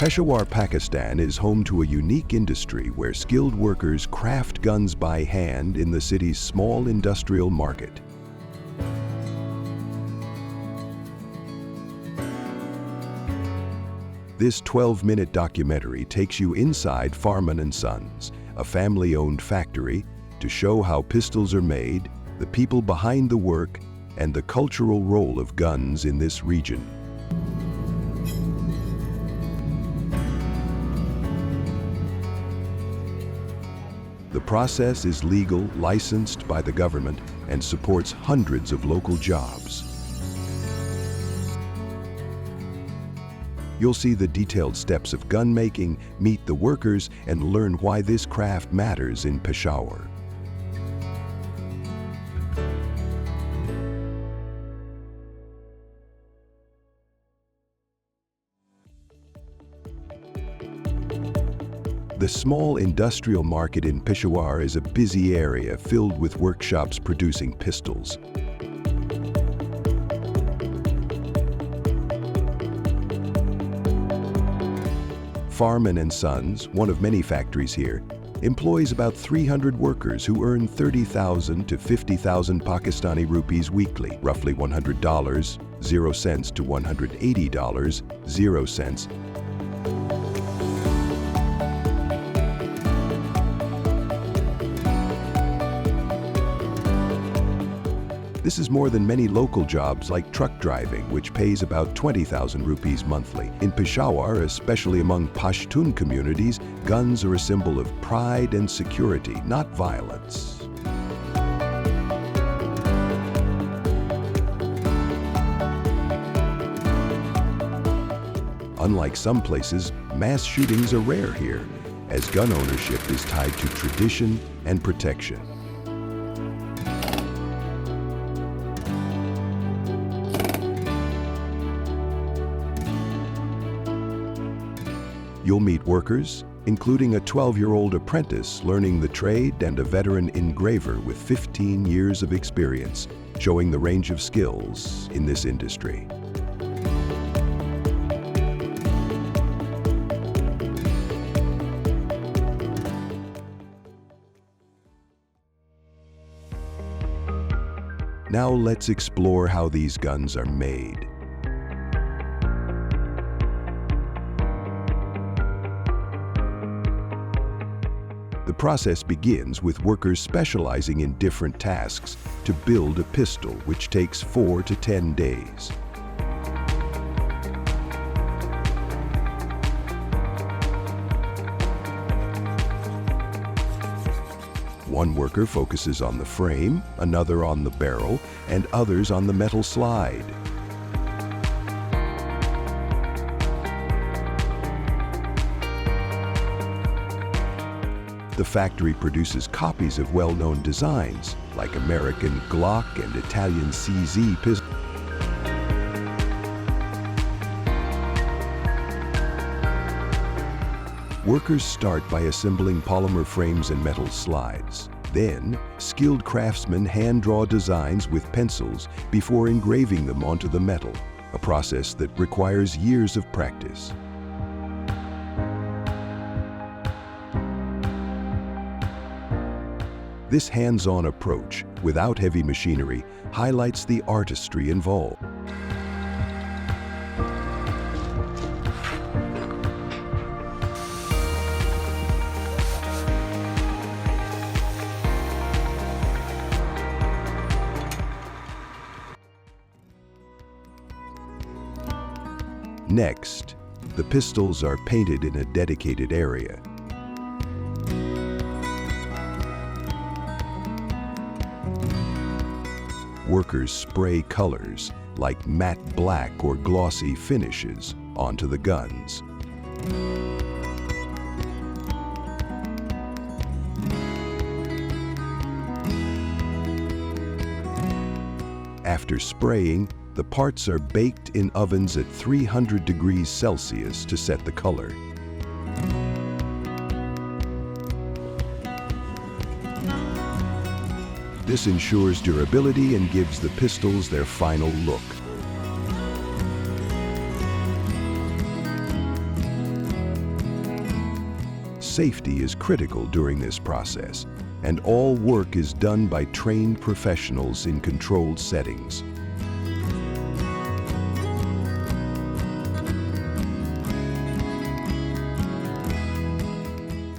Peshawar, Pakistan is home to a unique industry where skilled workers craft guns by hand in the city's small industrial market. This 12-minute documentary takes you inside Farman & Sons, a family-owned factory, to show how pistols are made, the people behind the work, and the cultural role of guns in this region. The process is legal, licensed by the government, and supports hundreds of local jobs. You'll see the detailed steps of gun making, meet the workers, and learn why this craft matters in Peshawar. The small industrial market in Peshawar is a busy area filled with workshops producing pistols. Farman & Sons, one of many factories here, employs about 300 workers who earn 30,000 to 50,000 Pakistani rupees weekly, roughly $100, 0 cents to $180, 0 cents. This is more than many local jobs like truck driving, which pays about 20,000 rupees monthly. In Peshawar, especially among Pashtun communities, guns are a symbol of pride and security, not violence. Unlike some places, mass shootings are rare here, as gun ownership is tied to tradition and protection. You'll meet workers, including a 12-year-old apprentice learning the trade and a veteran engraver with 15 years of experience, showing the range of skills in this industry. Now let's explore how these guns are made. The process begins with workers specializing in different tasks to build a pistol, which takes 4 to 10 days. One worker focuses on the frame, another on the barrel, and others on the metal slide. The factory produces copies of well-known designs, like American Glock and Italian CZ pistols. Workers start by assembling polymer frames and metal slides. Then, skilled craftsmen hand-draw designs with pencils before engraving them onto the metal, a process that requires years of practice. This hands-on approach, without heavy machinery, highlights the artistry involved. Next, the pistols are painted in a dedicated area. Workers spray colors, like matte black or glossy finishes, onto the guns. After spraying, the parts are baked in ovens at 300 degrees Celsius to set the color. This ensures durability and gives the pistols their final look. safety is critical during this process, and all work is done by trained professionals in controlled settings.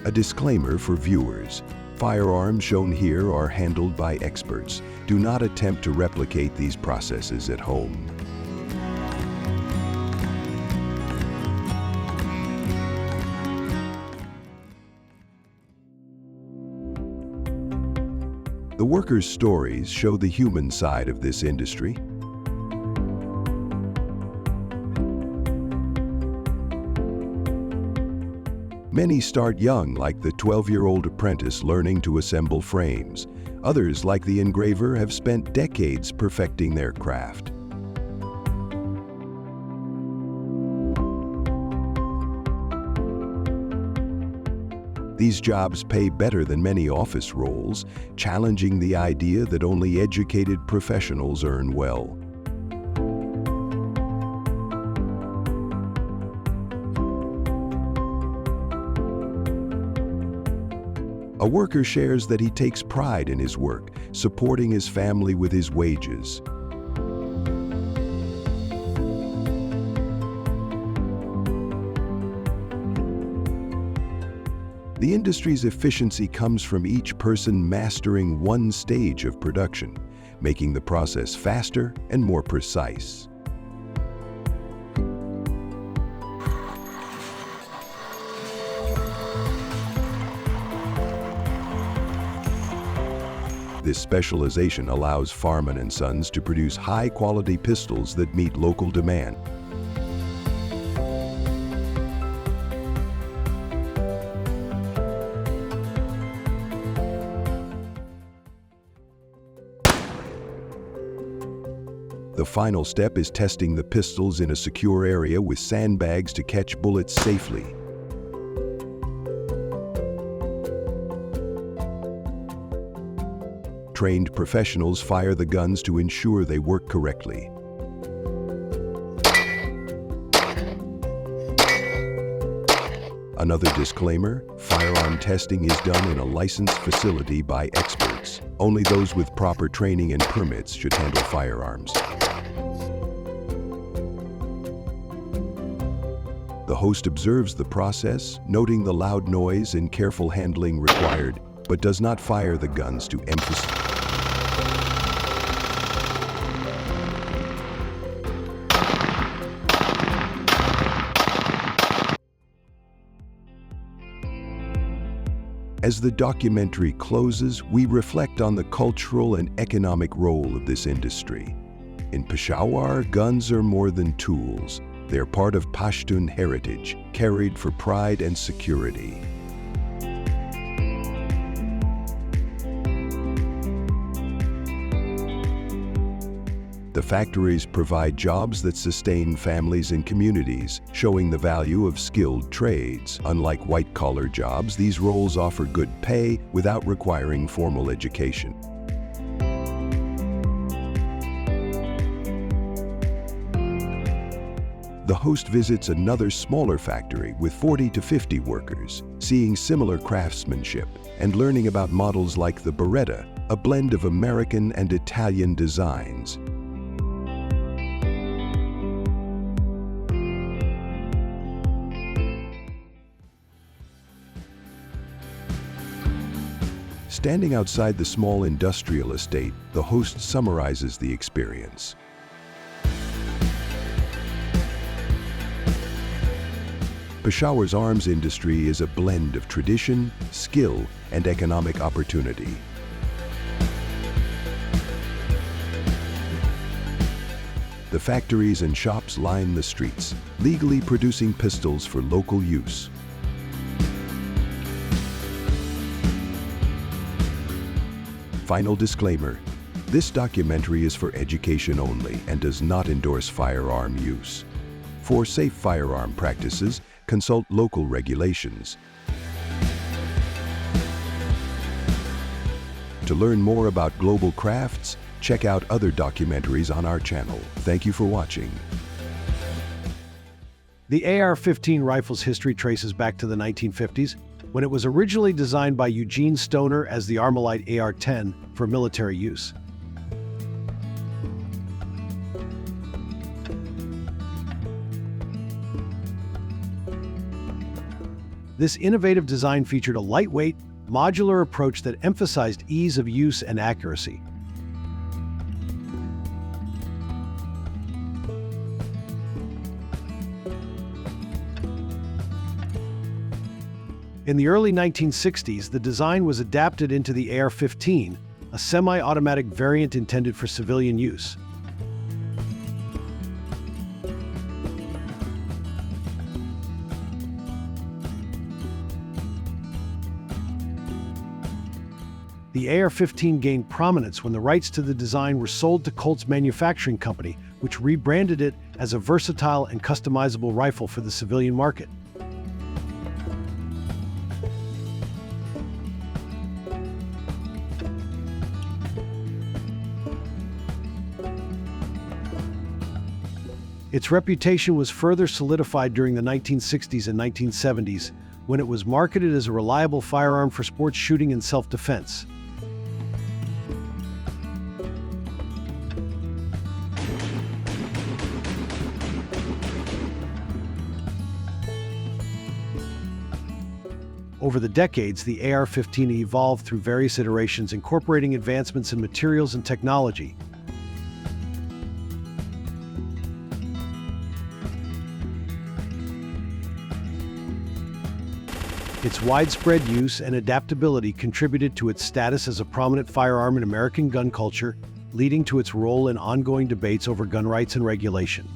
A disclaimer for viewers. Firearms shown here are handled by experts. Do not attempt to replicate these processes at home. The workers' stories show the human side of this industry. Many start young, like the 12-year-old apprentice learning to assemble frames. Others, like the engraver, have spent decades perfecting their craft. These jobs pay better than many office roles, challenging the idea that only educated professionals earn well. A worker shares that he takes pride in his work, supporting his family with his wages. The industry's efficiency comes from each person mastering one stage of production, making the process faster and more precise. This specialization allows Farman & Sons to produce high-quality pistols that meet local demand. The final step is testing the pistols in a secure area with sandbags to catch bullets safely. Trained professionals fire the guns to ensure they work correctly. Another disclaimer, firearm testing is done in a licensed facility by experts. Only those with proper training and permits should handle firearms. The host observes the process, noting the loud noise and careful handling required, but does not fire the guns to emphasize. As the documentary closes, we reflect on the cultural and economic role of this industry. In Peshawar, guns are more than tools. They are part of Pashtun heritage, carried for pride and security. The factories provide jobs that sustain families and communities, showing the value of skilled trades. Unlike white-collar jobs, these roles offer good pay without requiring formal education. The host visits another smaller factory with 40 to 50 workers, seeing similar craftsmanship and learning about models like the Beretta, a blend of American and Italian designs. Standing outside the small industrial estate, the host summarizes the experience. Peshawar's arms industry is a blend of tradition, skill, and economic opportunity. The factories and shops line the streets, legally producing pistols for local use. Final disclaimer, this documentary is for education only and does not endorse firearm use. For safe firearm practices, consult local regulations. To learn more about global crafts, check out other documentaries on our channel. Thank you for watching. The AR-15 rifle's history traces back to the 1950s. when it was originally designed by Eugene Stoner as the Armalite AR-10 for military use. This innovative design featured a lightweight, modular approach that emphasized ease of use and accuracy. In the early 1960s, the design was adapted into the AR-15, a semi-automatic variant intended for civilian use. The AR-15 gained prominence when the rights to the design were sold to Colt's Manufacturing Company, which rebranded it as a versatile and customizable rifle for the civilian market. Its reputation was further solidified during the 1960s and 1970s, when it was marketed as a reliable firearm for sports shooting and self-defense. Over the decades, the AR-15 evolved through various iterations incorporating advancements in materials and technology. Its widespread use and adaptability contributed to its status as a prominent firearm in American gun culture, leading to its role in ongoing debates over gun rights and regulation.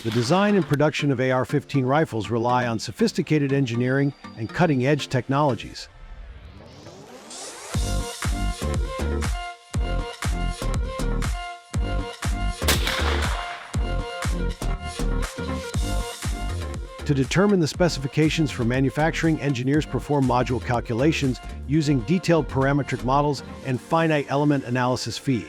The design and production of AR-15 rifles rely on sophisticated engineering and cutting-edge technologies. To determine the specifications for manufacturing, engineers perform module calculations using detailed parametric models and finite element analysis (FEA).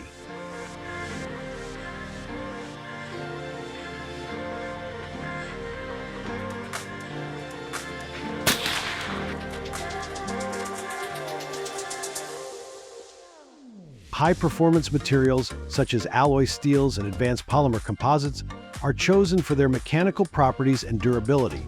High-performance materials, such as alloy steels and advanced polymer composites, are chosen for their mechanical properties and durability.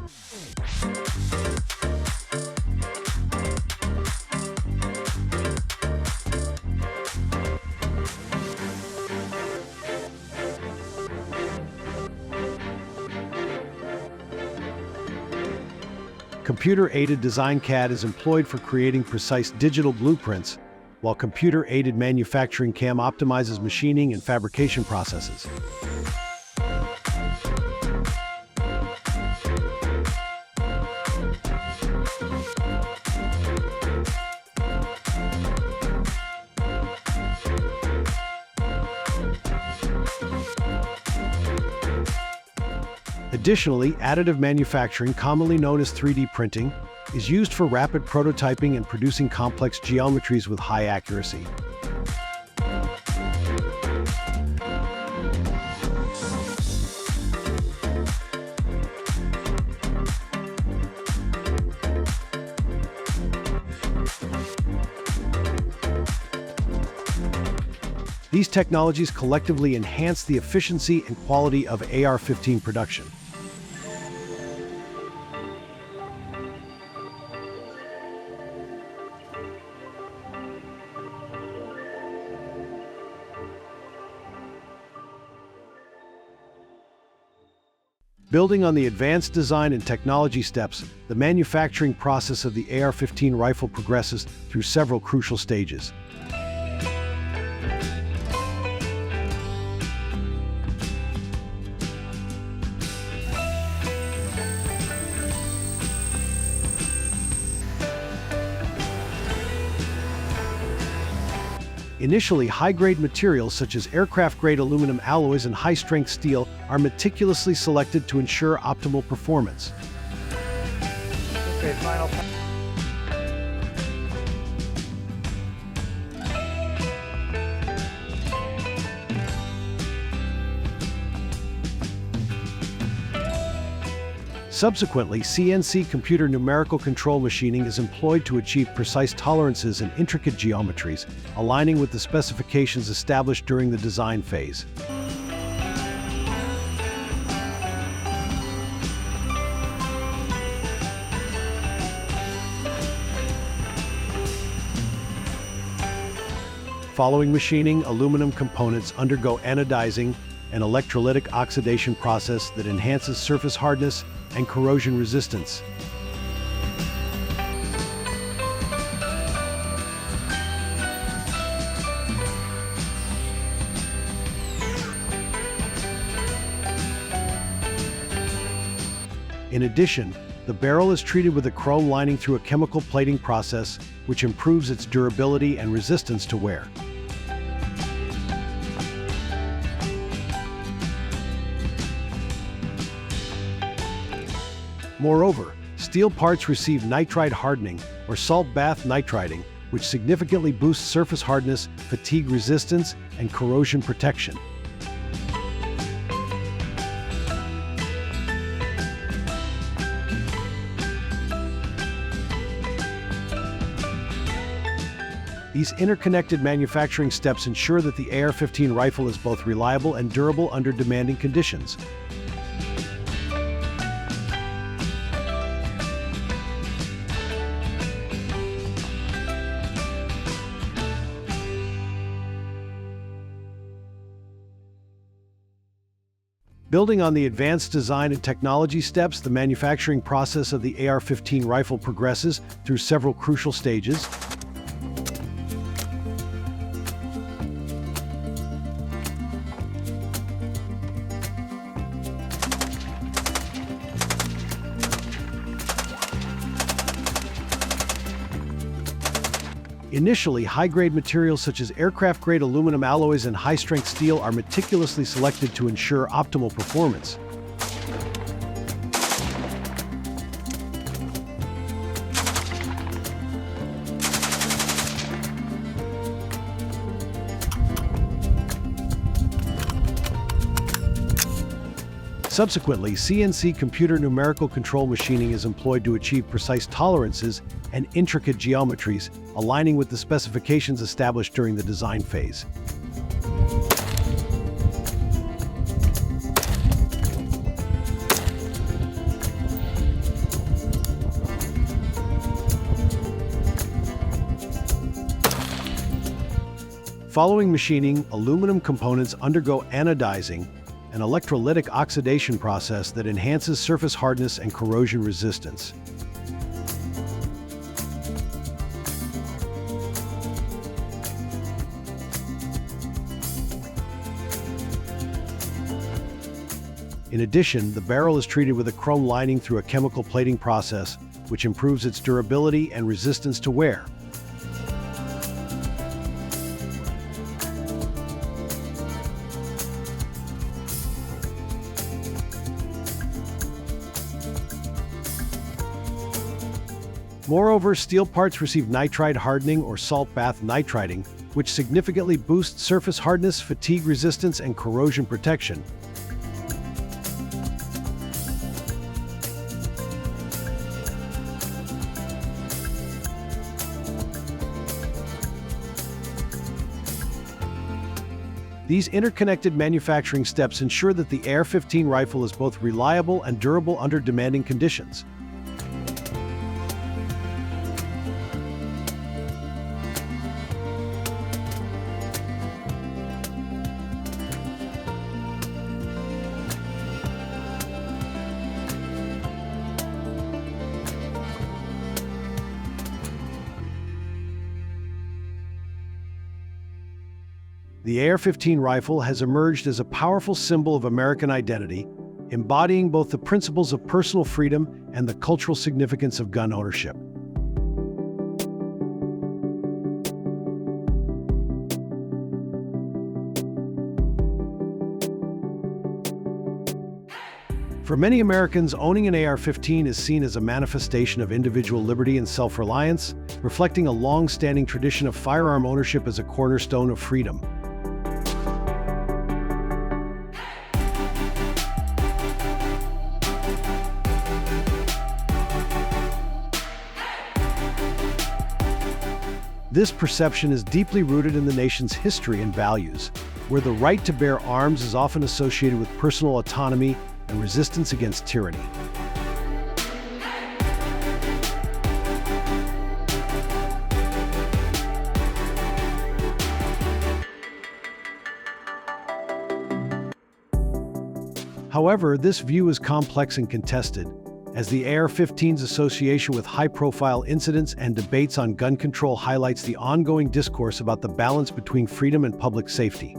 Computer-aided design CAD is employed for creating precise digital blueprints, while computer-aided manufacturing CAM optimizes machining and fabrication processes. Additionally, additive manufacturing, commonly known as 3D printing, is used for rapid prototyping and producing complex geometries with high accuracy. These technologies collectively enhance the efficiency and quality of AR-15 production. Building on the advanced design and technology steps, the manufacturing process of the AR-15 rifle progresses through several crucial stages. Initially, high-grade materials such as aircraft-grade aluminum alloys and high-strength steel are meticulously selected to ensure optimal performance. Okay, final. Subsequently, CNC computer numerical control machining is employed to achieve precise tolerances and intricate geometries, aligning with the specifications established during the design phase. Following machining, aluminum components undergo anodizing, an electrolytic oxidation process that enhances surface hardness and corrosion resistance. In addition, the barrel is treated with a chrome lining through a chemical plating process, which improves its durability and resistance to wear. Moreover, steel parts receive nitride hardening or salt bath nitriding, which significantly boosts surface hardness, fatigue resistance, and corrosion protection. These interconnected manufacturing steps ensure that the AR-15 rifle is both reliable and durable under demanding conditions. Building on the advanced design and technology steps, the manufacturing process of the AR-15 rifle progresses through several crucial stages. Initially, high-grade materials such as aircraft-grade aluminum alloys and high-strength steel are meticulously selected to ensure optimal performance. Subsequently, CNC computer numerical control machining is employed to achieve precise tolerances and intricate geometries, aligning with the specifications established during the design phase. Following machining, aluminum components undergo anodizing, an electrolytic oxidation process that enhances surface hardness and corrosion resistance. In addition, the barrel is treated with a chrome lining through a chemical plating process, which improves its durability and resistance to wear. Moreover, steel parts receive nitride hardening or salt bath nitriding, which significantly boosts surface hardness, fatigue resistance, and corrosion protection. These interconnected manufacturing steps ensure that the AR-15 rifle is both reliable and durable under demanding conditions. The AR-15 rifle has emerged as a powerful symbol of American identity, embodying both the principles of personal freedom and the cultural significance of gun ownership. For many Americans, owning an AR-15 is seen as a manifestation of individual liberty and self-reliance, reflecting a long-standing tradition of firearm ownership as a cornerstone of freedom. This perception is deeply rooted in the nation's history and values, where the right to bear arms is often associated with personal autonomy and resistance against tyranny. However, this view is complex and contested, as the AR-15's association with high-profile incidents and debates on gun control highlights the ongoing discourse about the balance between freedom and public safety.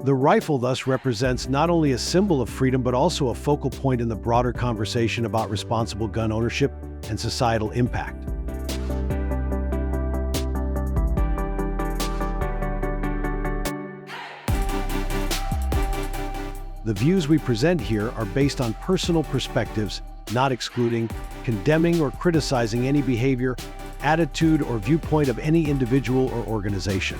The rifle thus represents not only a symbol of freedom but also a focal point in the broader conversation about responsible gun ownership and societal impact. The views we present here are based on personal perspectives, not excluding, condemning, or criticizing any behavior, attitude, or viewpoint of any individual or organization.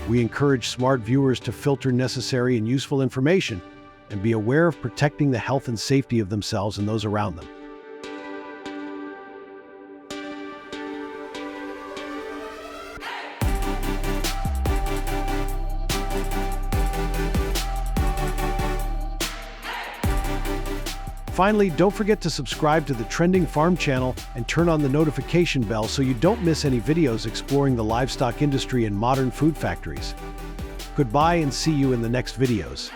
We encourage smart viewers to filter necessary and useful information and be aware of protecting the health and safety of themselves and those around them. Finally, don't forget to subscribe to the Trending Farm channel and turn on the notification bell so you don't miss any videos exploring the livestock industry and modern food factories. Goodbye and see you in the next videos.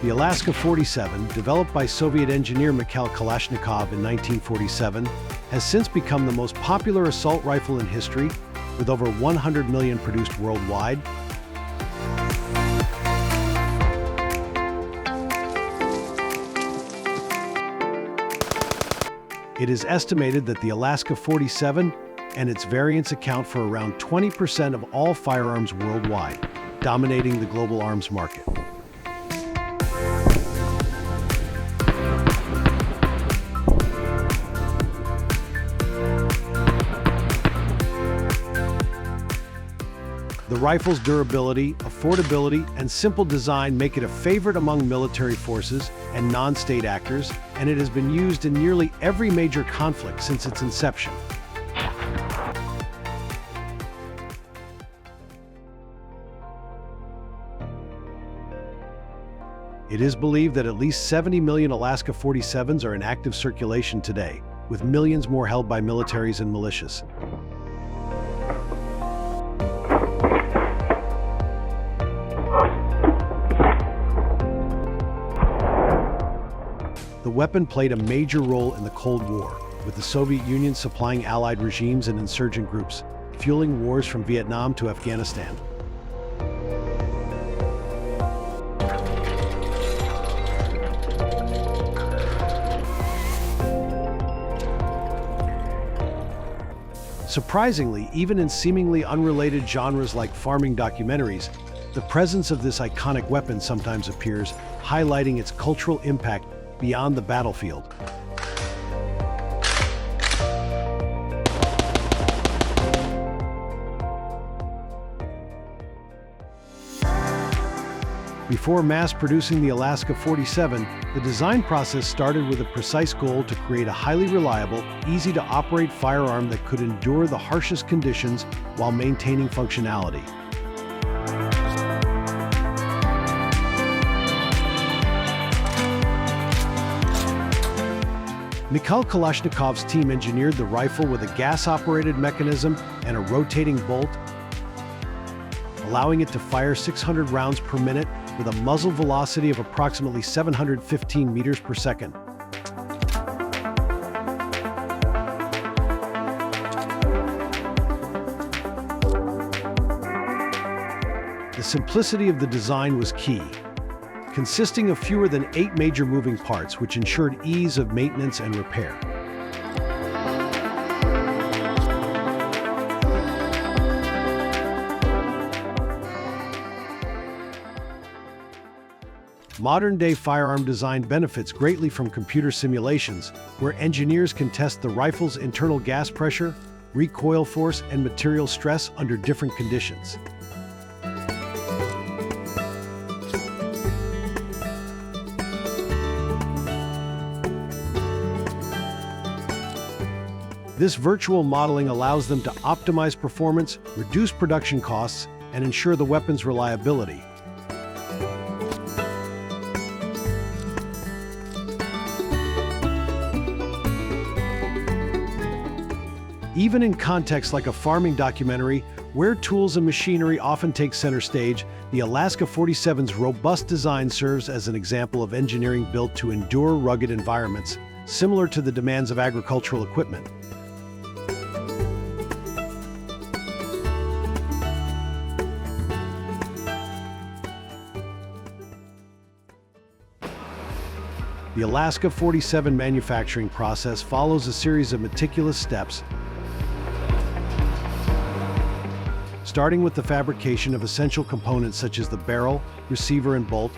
The Alaska 47, developed by Soviet engineer Mikhail Kalashnikov in 1947, has since become the most popular assault rifle in history, with over 100 million produced worldwide. It is estimated that the Alaska 47 and its variants account for around 20% of all firearms worldwide, dominating the global arms market. The rifle's durability, affordability, and simple design make it a favorite among military forces and non-state actors, and it has been used in nearly every major conflict since its inception. It is believed that at least 70 million Alaska 47s are in active circulation today, with millions more held by militaries and militias. The weapon played a major role in the Cold War, with the Soviet Union supplying Allied regimes and insurgent groups, fueling wars from Vietnam to Afghanistan. Surprisingly, even in seemingly unrelated genres like farming documentaries, the presence of this iconic weapon sometimes appears, highlighting its cultural impact beyond the battlefield. Before mass-producing the Alaska 47, the design process started with a precise goal to create a highly reliable, easy-to-operate firearm that could endure the harshest conditions while maintaining functionality. Mikhail Kalashnikov's team engineered the rifle with a gas-operated mechanism and a rotating bolt, allowing it to fire 600 rounds per minute with a muzzle velocity of approximately 715 meters per second. The The simplicity of the design was key, consisting of fewer than 8 major moving parts, which ensured ease of maintenance and repair. Modern-day firearm design benefits greatly from computer simulations, where engineers can test the rifle's internal gas pressure, recoil force, and material stress under different conditions. This virtual modeling allows them to optimize performance, reduce production costs, and ensure the weapon's reliability. Even in contexts like a farming documentary, where tools and machinery often take center stage, the Alaska 47's robust design serves as an example of engineering built to endure rugged environments, similar to the demands of agricultural equipment. The Alaska 47 manufacturing process follows a series of meticulous steps, starting with the fabrication of essential components such as the barrel, receiver, and bolt,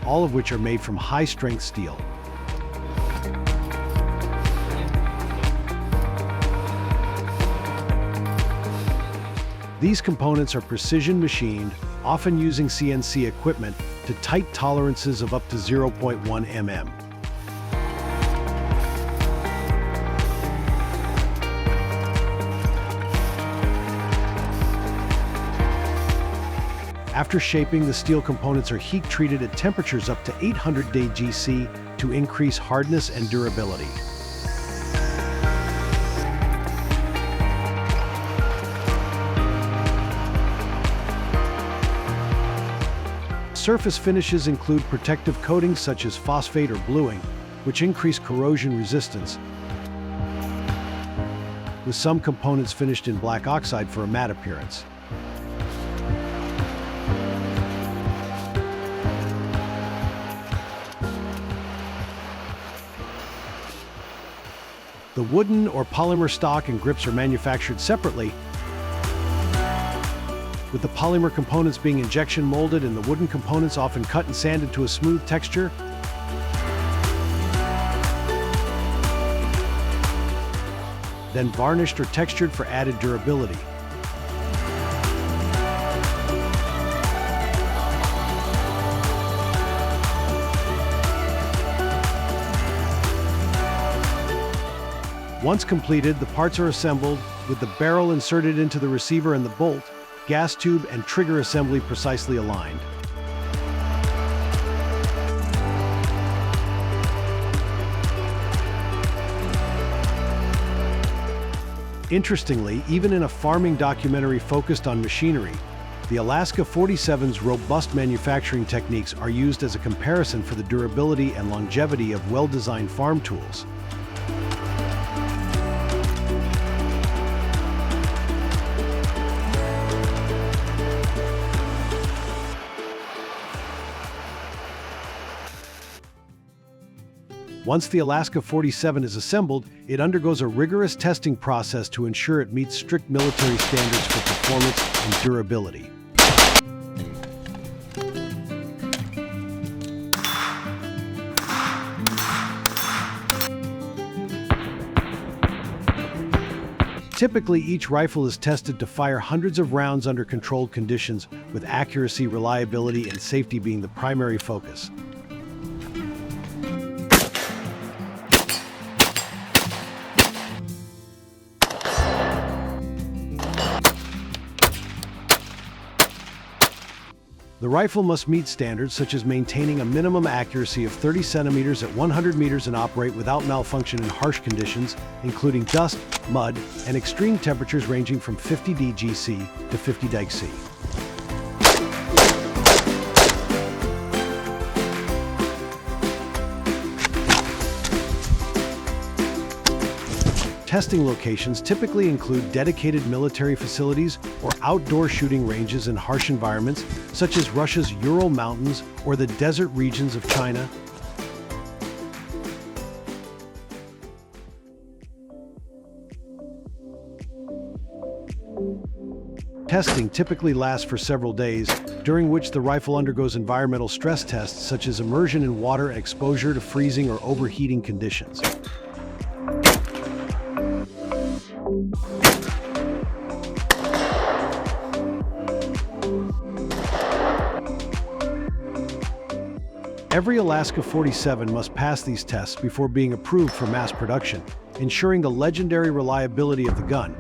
all of which are made from high-strength steel. These components are precision machined, often using CNC equipment, to tight tolerances of up to 0.1 mm. After shaping, the steel components are heat-treated at temperatures up to 800 degrees C to increase hardness and durability. Surface finishes include protective coatings such as phosphate or bluing, which increase corrosion resistance, with some components finished in black oxide for a matte appearance. The wooden or polymer stock and grips are manufactured separately, with the polymer components being injection molded and the wooden components often cut and sanded to a smooth texture. Then varnished or textured for added durability. Once completed, the parts are assembled, with the barrel inserted into the receiver and the bolt, gas tube, and trigger assembly precisely aligned. Interestingly, even in a farming documentary focused on machinery, the Alaska 47's robust manufacturing techniques are used as a comparison for the durability and longevity of well-designed farm tools. Once the Alaska 47 is assembled, it undergoes a rigorous testing process to ensure it meets strict military standards for performance and durability. Typically, each rifle is tested to fire hundreds of rounds under controlled conditions, with accuracy, reliability, and safety being the primary focus. The rifle must meet standards such as maintaining a minimum accuracy of 30 centimeters at 100 meters and operate without malfunction in harsh conditions, including dust, mud, and extreme temperatures ranging from 50 degrees C to 50 degrees C. Testing locations typically include dedicated military facilities or outdoor shooting ranges in harsh environments, such as Russia's Ural Mountains or the desert regions of China. Testing typically lasts for several days, during which the rifle undergoes environmental stress tests such as immersion in water and exposure to freezing or overheating conditions. Every Alaska 47 must pass these tests before being approved for mass production, ensuring the legendary reliability of the gun.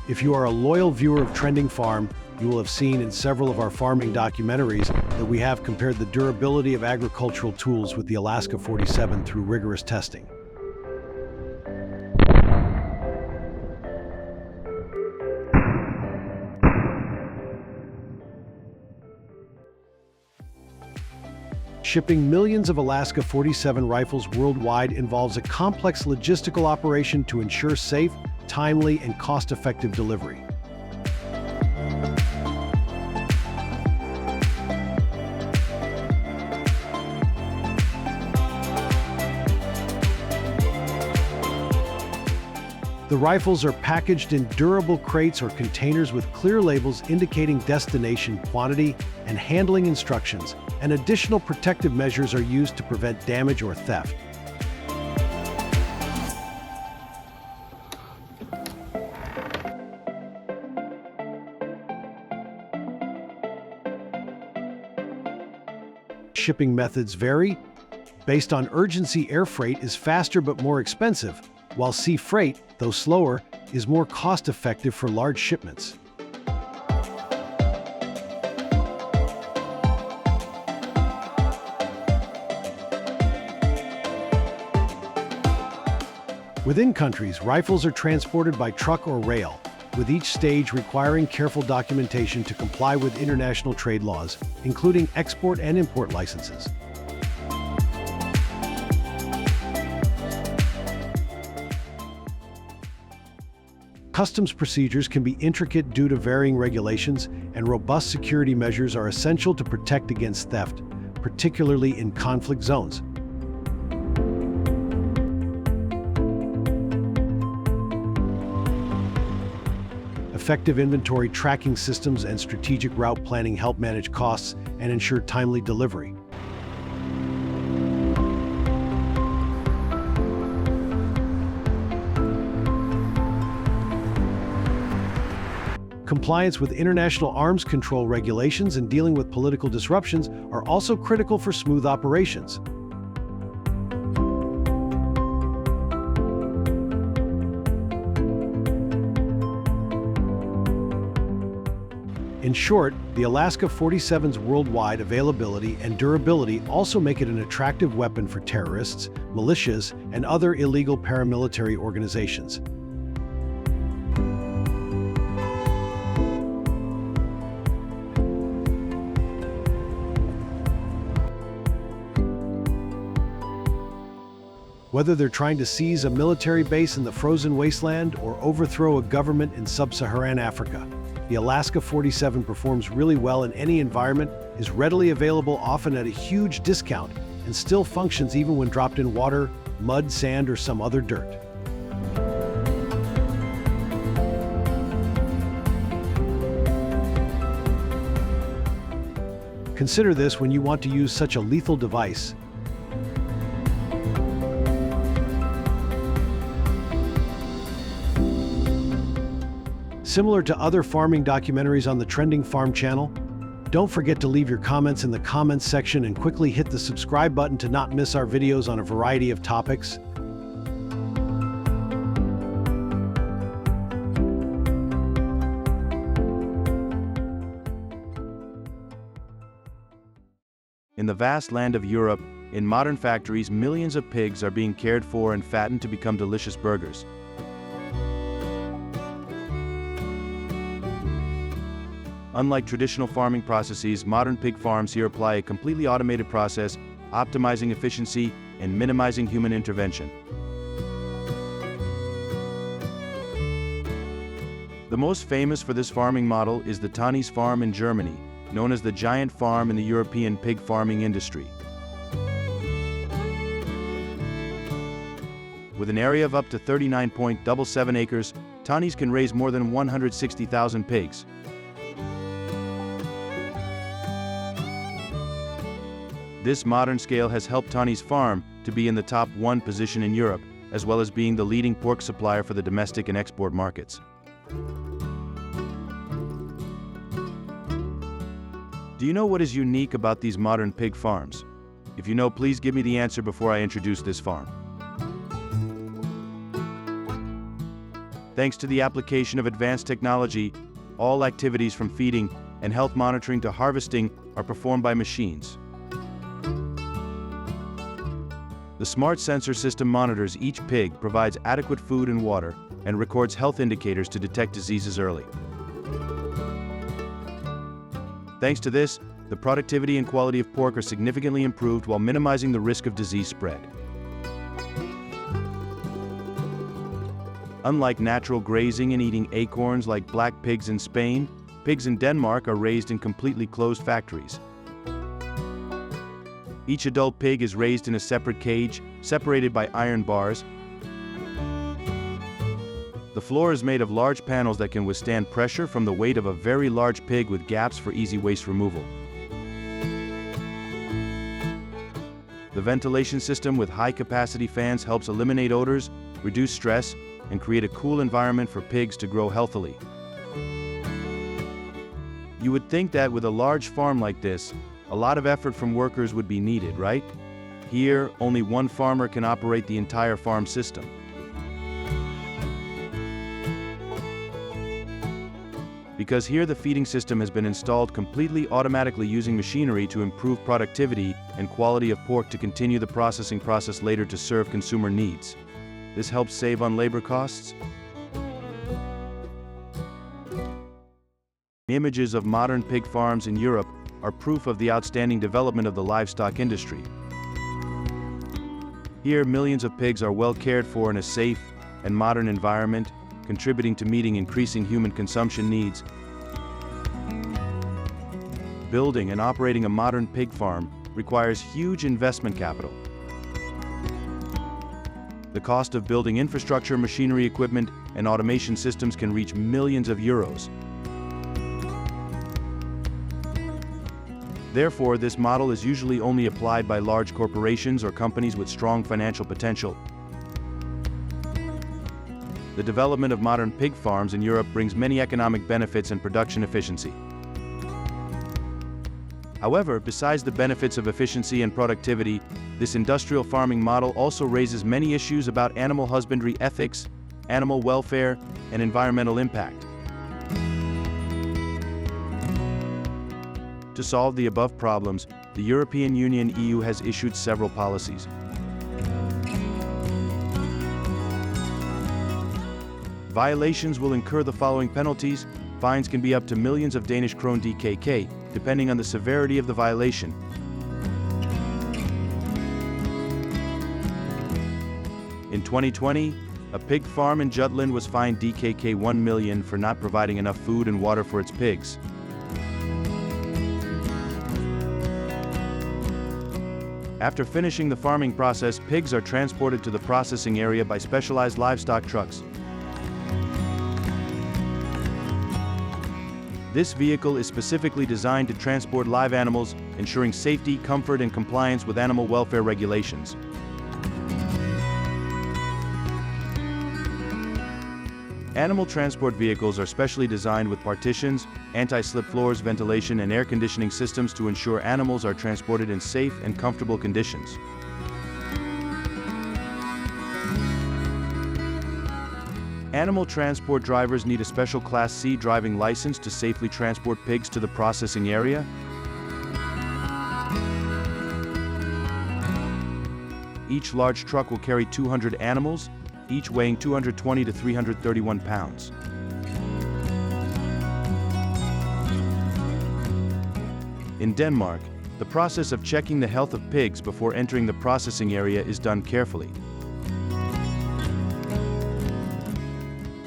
If you are a loyal viewer of Trending Farm, you will have seen in several of our farming documentaries that we have compared the durability of agricultural tools with the Alaska 47 through rigorous testing. Shipping millions of Alaska 47 rifles worldwide involves a complex logistical operation to ensure safe, timely, and cost-effective delivery. The rifles are packaged in durable crates or containers with clear labels indicating destination, quantity, and handling instructions, and additional protective measures are used to prevent damage or theft. Shipping methods vary. Based on urgency, air freight is faster but more expensive, while sea freight, though slower, is more cost-effective for large shipments. Within countries, rifles are transported by truck or rail, with each stage requiring careful documentation to comply with international trade laws, including export and import licenses. Customs procedures can be intricate due to varying regulations, and robust security measures are essential to protect against theft, particularly in conflict zones. Effective inventory tracking systems and strategic route planning help manage costs and ensure timely delivery. Compliance with international arms control regulations and dealing with political disruptions are also critical for smooth operations. In short, the Alaska 47's worldwide availability and durability also make it an attractive weapon for terrorists, militias, and other illegal paramilitary organizations. Whether they're trying to seize a military base in the frozen wasteland or overthrow a government in sub-Saharan Africa, the Alaska 47 performs really well in any environment, is readily available often at a huge discount, and still functions even when dropped in water, mud, sand, or some other dirt. Consider this when you want to use such a lethal device. Similar to other farming documentaries on the Trending Farm channel, don't forget to leave your comments in the comments section and quickly hit the subscribe button to not miss our videos on a variety of topics. In the vast land of Europe, in modern factories, millions of pigs are being cared for and fattened to become delicious burgers. Unlike traditional farming processes, modern pig farms here apply a completely automated process, optimizing efficiency and minimizing human intervention. The most famous for this farming model is the Tönnies farm in Germany, known as the giant farm in the European pig farming industry. With an area of up to 39.77 acres, Tönnies can raise more than 160,000 pigs. This modern scale has helped Tönnies farm to be in the top 1 position in Europe, as well as being the leading pork supplier for the domestic and export markets. Do you know what is unique about these modern pig farms? If you know, please give me the answer before I introduce this farm. Thanks to the application of advanced technology, all activities from feeding and health monitoring to harvesting are performed by machines. The smart sensor system monitors each pig, provides adequate food and water, and records health indicators to detect diseases early. Thanks to this, the productivity and quality of pork are significantly improved while minimizing the risk of disease spread. Unlike natural grazing and eating acorns like black pigs in Spain, pigs in Denmark are raised in completely closed factories. Each adult pig is raised in a separate cage, separated by iron bars. The floor is made of large panels that can withstand pressure from the weight of a very large pig, with gaps for easy waste removal. The ventilation system with high-capacity fans helps eliminate odors, reduce stress, and create a cool environment for pigs to grow healthily. You would think that with a large farm like this, a lot of effort from workers would be needed, right? Here, only one farmer can operate the entire farm system. Because here the feeding system has been installed completely automatically using machinery to improve productivity and quality of pork to continue the processing process later to serve consumer needs. This helps save on labor costs. Images of modern pig farms in Europe are proof of the outstanding development of the livestock industry. Here, millions of pigs are well cared for in a safe and modern environment, contributing to meeting increasing human consumption needs. Building and operating a modern pig farm requires huge investment capital. The cost of building infrastructure, machinery, equipment, and automation systems can reach millions of euros. Therefore, this model is usually only applied by large corporations or companies with strong financial potential. The development of modern pig farms in Europe brings many economic benefits and production efficiency. However, besides the benefits of efficiency and productivity, this industrial farming model also raises many issues about animal husbandry ethics, animal welfare, and environmental impact. To solve the above problems, the European Union (EU) has issued several policies. Violations will incur the following penalties. Fines can be up to millions of Danish krone DKK, depending on the severity of the violation. In 2020, a pig farm in Jutland was fined DKK 1 million for not providing enough food and water for its pigs. After finishing the farming process, pigs are transported to the processing area by specialized livestock trucks. This vehicle is specifically designed to transport live animals, ensuring safety, comfort, and compliance with animal welfare regulations. Animal transport vehicles are specially designed with partitions, anti-slip floors, ventilation, and air conditioning systems to ensure animals are transported in safe and comfortable conditions. Animal transport drivers need a special Class C driving license to safely transport pigs to the processing area. Each large truck will carry 200 animals, each weighing 220 to 331 pounds. In Denmark, the process of checking the health of pigs before entering the processing area is done carefully.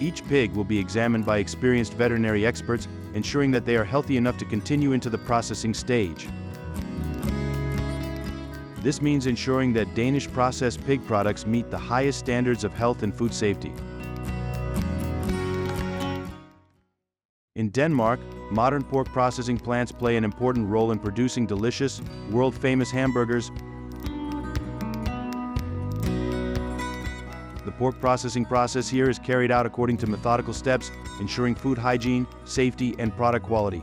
Each pig will be examined by experienced veterinary experts, ensuring that they are healthy enough to continue into the processing stage. This means ensuring that Danish processed pig products meet the highest standards of health and food safety. In Denmark, modern pork processing plants play an important role in producing delicious, world-famous hamburgers. The pork processing process here is carried out according to methodical steps, ensuring food hygiene, safety, and product quality.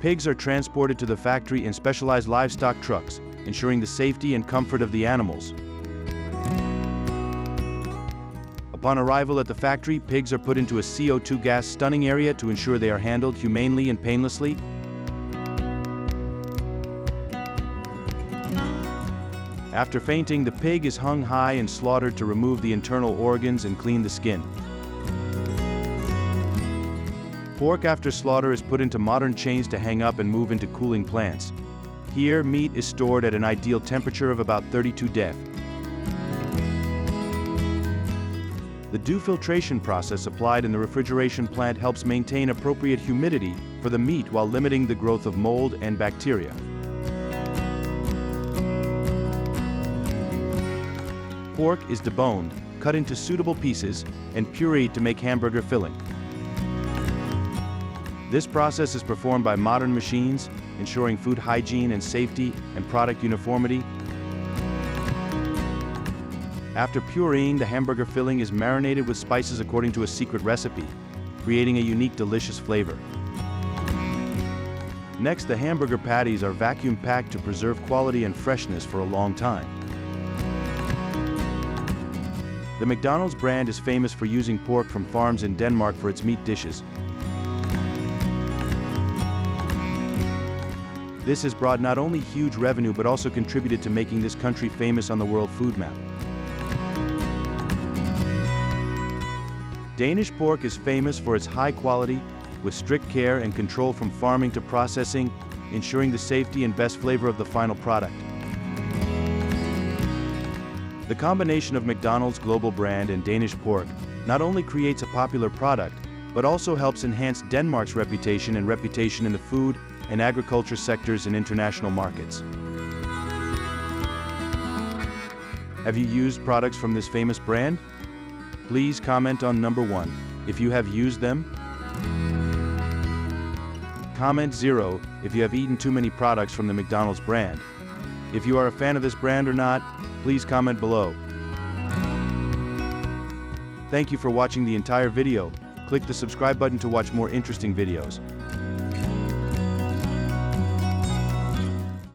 Pigs are transported to the factory in specialized livestock trucks, ensuring the safety and comfort of the animals. Upon arrival at the factory, pigs are put into a CO2 gas stunning area to ensure they are handled humanely and painlessly. After fainting, the pig is hung high and slaughtered to remove the internal organs and clean the skin. Pork after slaughter is put into modern chains to hang up and move into cooling plants. Here, meat is stored at an ideal temperature of about 32 degrees. The dew filtration process applied in the refrigeration plant helps maintain appropriate humidity for the meat while limiting the growth of mold and bacteria. Pork is deboned, cut into suitable pieces, and pureed to make hamburger filling. This process is performed by modern machines, ensuring food hygiene and safety and product uniformity. After pureeing, the hamburger filling is marinated with spices according to a secret recipe, creating a unique, delicious flavor. Next, the hamburger patties are vacuum packed to preserve quality and freshness for a long time. The McDonald's brand is famous for using pork from farms in Denmark for its meat dishes. This has brought not only huge revenue but also contributed to making this country famous on the world food map. Danish pork is famous for its high quality, with strict care and control from farming to processing, ensuring the safety and best flavor of the final product. The combination of McDonald's global brand and Danish pork not only creates a popular product, but also helps enhance Denmark's reputation in the food and agriculture sectors in international markets. Have you used products from this famous brand? Please comment on number 1 if you have used them. Comment 0 if you have eaten too many products from the McDonald's brand. If you are a fan of this brand or not, please comment below. Thank you for watching the entire video. Click the subscribe button to watch more interesting videos.